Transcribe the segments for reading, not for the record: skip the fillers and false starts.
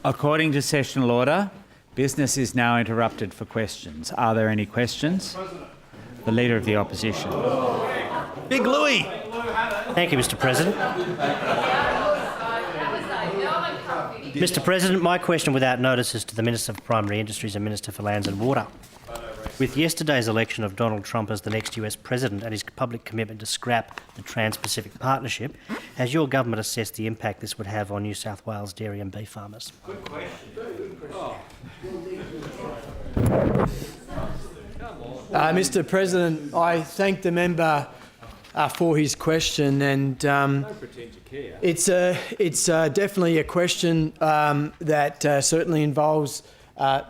According to sessional order, business is now interrupted for questions. Are there any questions? The Leader of the Opposition. Big Louis. Thank you, Mr. President. Mr. President, my question without notice is to the Minister for Primary Industries and Minister for Lands and Water. With yesterday's election of Donald Trump as the next US President and his public commitment to scrap the Trans-Pacific Partnership, has your government assessed the impact this would have on New South Wales dairy and beef farmers? Good question. Mr. President, I thank the member for his question, and it's definitely a question that certainly involves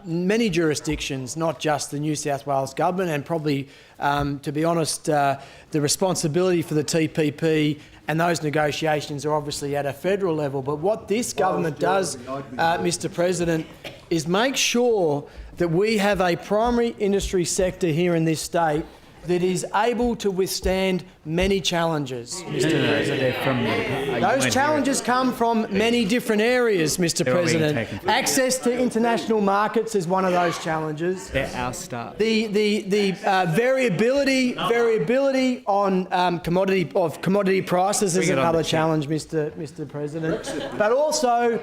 many jurisdictions, not just the New South Wales government, and probably, to be honest, the responsibility for the TPP and those negotiations are obviously at a federal level. But what this government does, Mr. President, is make sure that we have a primary industry sector here in this state that is able to withstand many challenges, Mr. President. Those challenges come from many different areas, Mr. President. Access to international markets is one of those challenges. They're our staff. The variability on commodity prices is another challenge, Mr. President. But also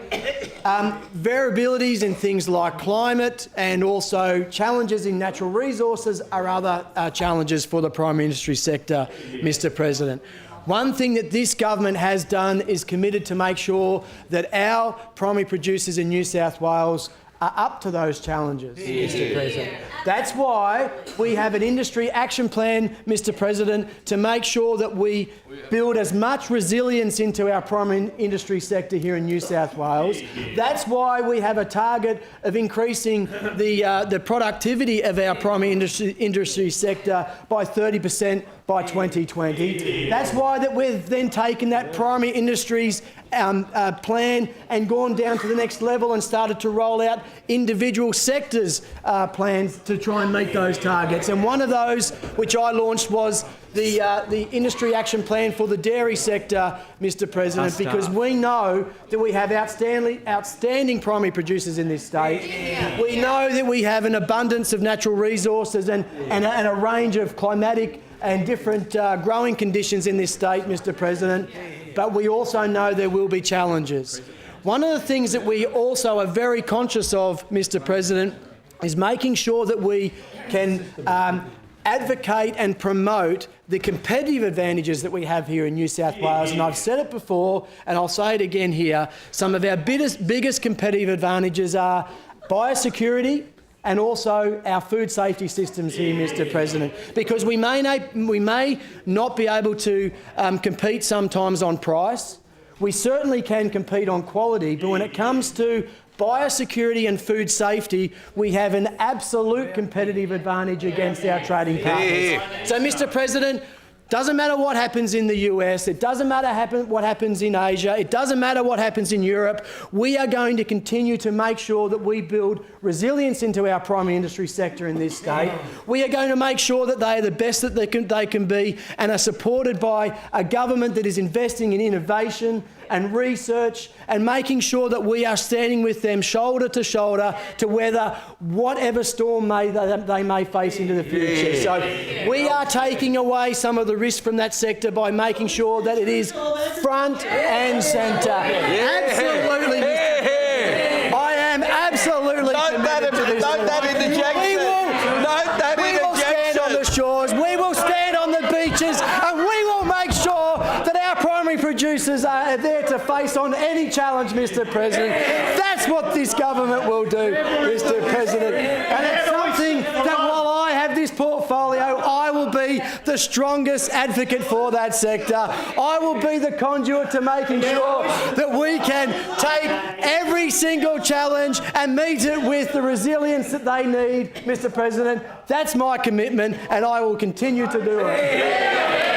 variabilities in things like climate and also challenges in natural resources are other challenges for the primary industry sector, Mr. President. One thing that this government has done is committed to make sure that our primary producers in New South Wales are up to those challenges, Mr. President. That's why we have an industry action plan, Mr. President, to make sure that we build as much resilience into our primary industry sector here in New South Wales. That's why we have a target of increasing the productivity of our primary industry sector by 30% by 2020. That's why that we've then taken that primary industries plan and gone down to the next level and started to roll out individual sectors plans to try and meet those targets. And one of those, which I launched, was the industry action plan for the dairy sector, Mr. President, because we know that we have outstanding primary producers in this state. We know that we have an abundance of natural resources and a range of climatic and different growing conditions in this state, Mr. President. But we also know there will be challenges. One of the things that we also are very conscious of, Mr. President, is making sure that we can advocate and promote the competitive advantages that we have here in New South Wales. And I've said it before, and I'll say it again here, some of our biggest competitive advantages are biosecurity, and also our food safety systems here, Mr. President, because we may not be able to compete sometimes on price. We certainly can compete on quality, but when it comes to biosecurity and food safety, we have an absolute competitive advantage against our trading partners. So, Mr. President, doesn't matter what happens in the US, it doesn't matter what happens in Asia, it doesn't matter what happens in Europe, we are going to continue to make sure that we build resilience into our primary industry sector in this state. We are going to make sure that they are the best that they can be and are supported by a government that is investing in innovation and research and making sure that we are standing with them shoulder to shoulder to weather whatever storm they may face into the future. So we are taking away some of the risk from that sector by making sure that it is front and centre. Absolutely, I am absolutely committed to this. Note that interjection. We will stand on the shores, we will stand on the beaches, and we will make sure that our primary producers are there to face on any challenge, Mr. President. That's what this government will do, Mr. President. And it's something that while I have this portfolio, I will be the strongest advocate for that sector. I will be the conduit to making sure that we can take every single challenge and meet it with the resilience that they need, Mr. President. That's my commitment, and I will continue to do it.